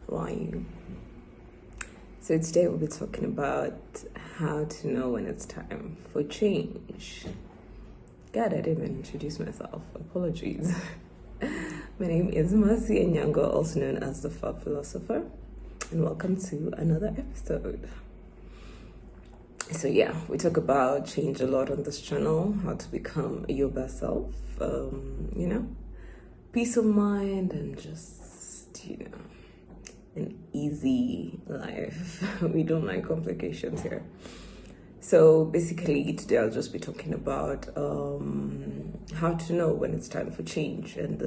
Why you? So today we'll be talking about how to know when it's time for change. God, I didn't even introduce myself. Apologies. My name is Mercy Anyango, also known as the Fab Philosopher, and welcome to another episode. So yeah, we talk about change a lot on this channel, how to become your best self, peace of mind and just, an easy life. We don't like complications here. So basically today I'll just be talking about how to know when it's time for change, and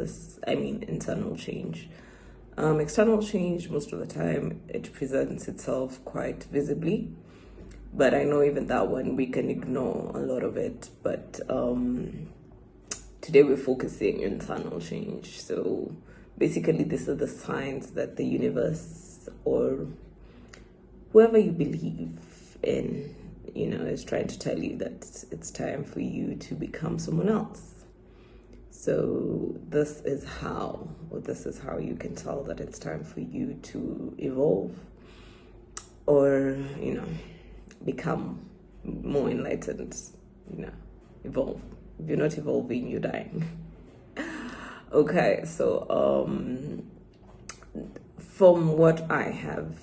internal change. External change, most of the time it presents itself quite visibly, but I know even that one we can ignore a lot of it. But today we're focusing on internal change. So basically these are the signs that the universe or whoever you believe in, is trying to tell you that it's time for you to become someone else. So this is how you can tell that it's time for you to evolve or, become more enlightened, evolve. If you're not evolving, you're dying. Okay, so from what I have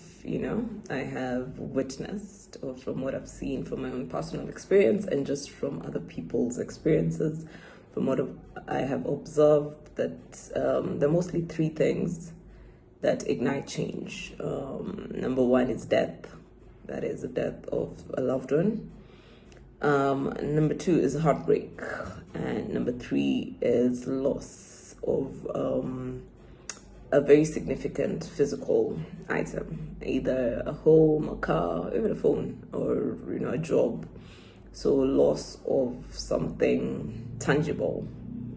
witnessed, or from what I've seen from my own personal experience and just from other people's experiences, from what I have observed, that there are mostly three things that ignite change. Number one is death. That is the death of a loved one. Number two is heartbreak. And number three is loss of a very significant physical item, either a home, a car, even a phone, or a job. So loss of something tangible,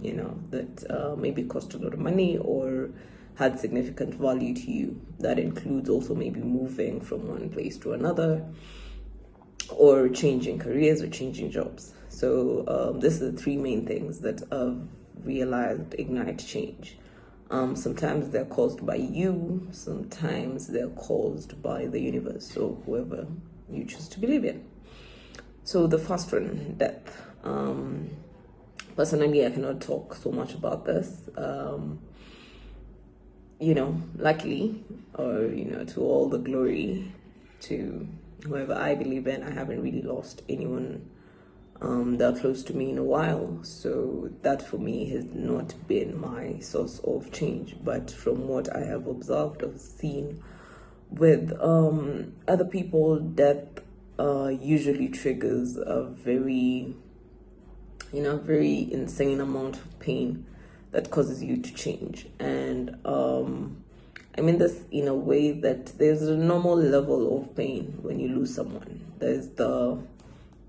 that maybe cost a lot of money or had significant value to you. That includes also maybe moving from one place to another, or changing careers or changing jobs. So these are the three main things that I've realized ignite change. Sometimes they're caused by you, sometimes they're caused by the universe, so whoever you choose to believe in. So the first one, death. Personally, I cannot talk so much about this. Luckily, or to all the glory to whoever I believe in, I haven't really lost anyone that close to me in a while. So that for me has not been my source of change. But from what I have observed or seen with other people, death usually triggers a very insane amount of pain that causes you to change. And I mean this in a way that there's a normal level of pain when you lose someone. There's the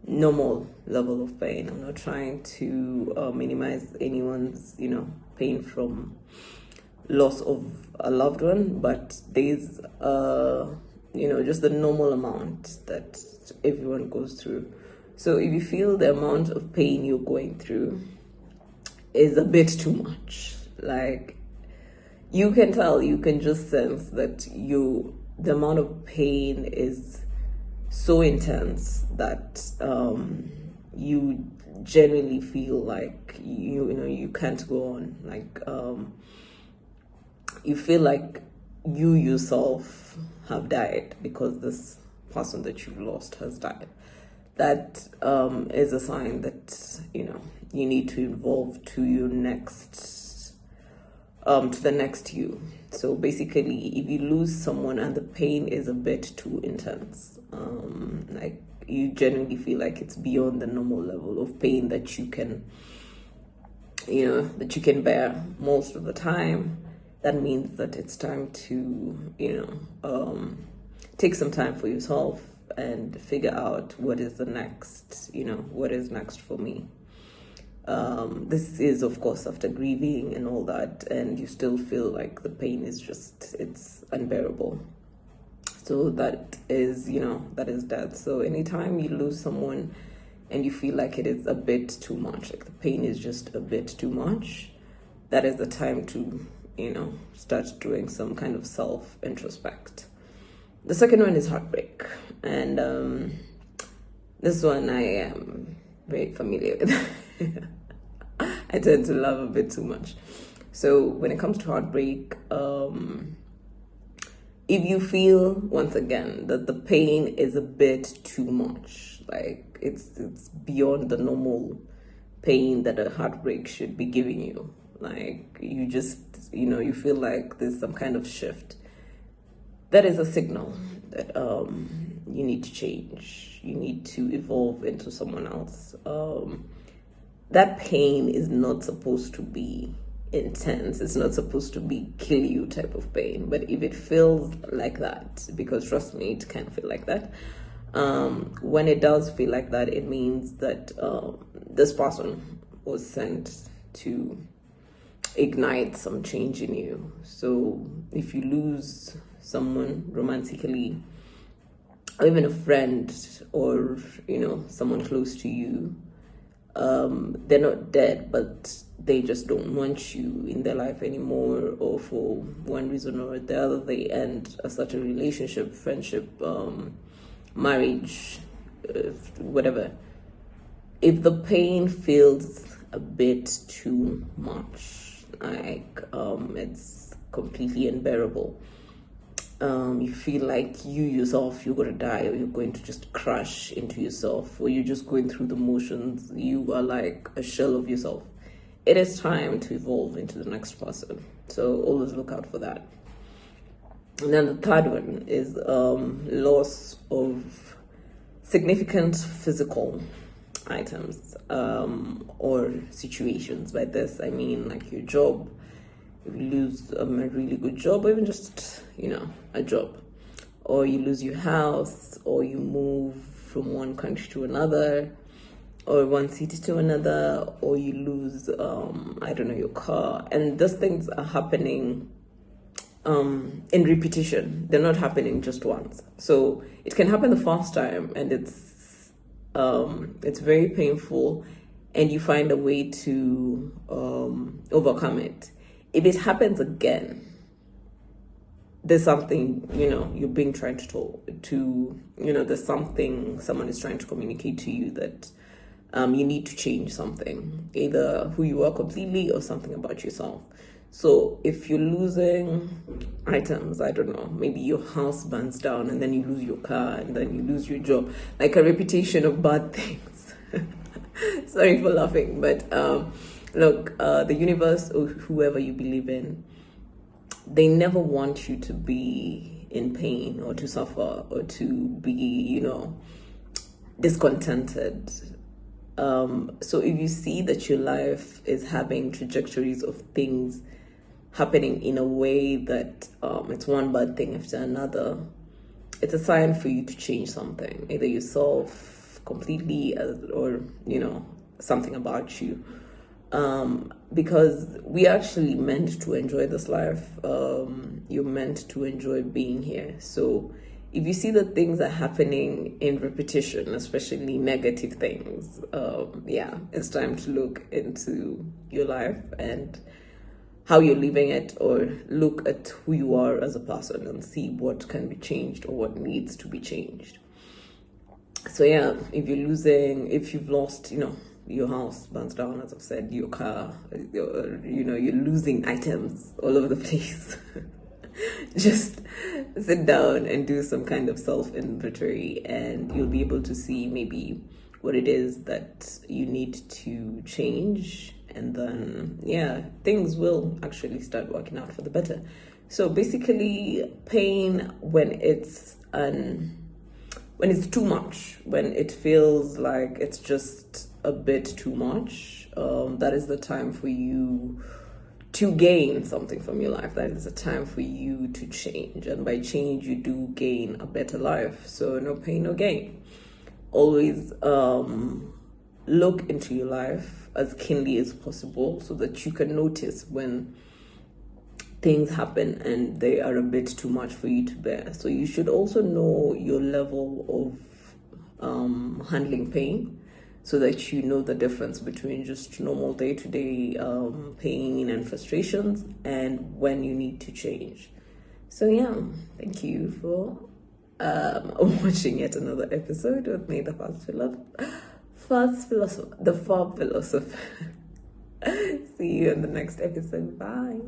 normal level of pain. I'm not trying to minimize anyone's pain from loss of a loved one, but there's just the normal amount that everyone goes through. So if you feel the amount of pain you're going through is a bit too much, like you can tell, you can just sense that the amount of pain is so intense that you genuinely feel like you can't go on. Like you feel like you yourself have died because this person that you've lost has died. That is a sign that you need to evolve to your next to the next you. So basically, if you lose someone and the pain is a bit too intense, like you genuinely feel like it's beyond the normal level of pain that you can bear most of the time, that means that it's time to take some time for yourself and figure out what is next for me. This is, of course, after grieving and all that, and you still feel like the pain is it's unbearable. So that is death. So anytime you lose someone and you feel like it is a bit too much, like the pain is just a bit too much, that is the time to start doing some kind of self introspect. The second one is heartbreak, and this one I am very familiar with. I tend to love a bit too much. So when it comes to heartbreak, if you feel, once again, that the pain is a bit too much, like it's beyond the normal pain that a heartbreak should be giving you, like you just, you feel like there's some kind of shift, that is a signal that you need to change. You need to evolve into someone else. That pain is not supposed to be intense. It's not supposed to be kill you type of pain. But if it feels like that, because trust me, it can feel like that. When it does feel like that, it means that this person was sent to ignite some change in you. So if you lose someone romantically, or even a friend, or someone close to you, they're not dead, but they just don't want you in their life anymore, or for one reason or the other they end a certain relationship, friendship, marriage, whatever. If the pain feels a bit too much, like it's completely unbearable, you feel like you yourself, you're gonna die, or you're going to just crash into yourself, or you're just going through the motions, you are like a shell of yourself, it is time to evolve into the next person. So always look out for that. And then the third one is loss of significant physical items or situations. By this I mean like your job. If you lose a really good job, or even just a job, or you lose your house, or you move from one country to another, or one city to another, or you lose your car. And those things are happening in repetition. They're not happening just once. So it can happen the first time, and it's very painful, and you find a way to overcome it. If it happens again, there's something, you're being trying to there's something someone is trying to communicate to you, that you need to change something, either who you are completely or something about yourself. So if you're losing items, I don't know, maybe your house burns down, and then you lose your car, and then you lose your job, like a repetition of bad things. Sorry for laughing, but look, the universe, or whoever you believe in, they never want you to be in pain, or to suffer, or to be, discontented. So if you see that your life is having trajectories of things happening in a way that it's one bad thing after another, it's a sign for you to change something, either yourself completely, or something about you. Because we actually meant to enjoy this life. You're meant to enjoy being here. So if you see that things are happening in repetition, especially negative things, it's time to look into your life and how you're living it, or look at who you are as a person and see what can be changed, or what needs to be changed. So if you've lost, your house burns down, as I've said, your car, you're losing items all over the place. Just sit down and do some kind of self-inventory, and you'll be able to see maybe what it is that you need to change. And then, things will actually start working out for the better. So basically, pain, when it's too much, when it feels like it's just a bit too much, that is the time for you to gain something from your life. That is the time for you to change. And by change, you do gain a better life. So no pain, no gain. Always look into your life as keenly as possible, so that you can notice when things happen and they are a bit too much for you to bear. So you should also know your level of handling pain. so that you know the difference between just normal day-to-day pain and frustrations and when you need to change. So yeah, thank you for watching yet another episode with me, the fast philosopher, the fab philosopher. See you in the next episode. Bye.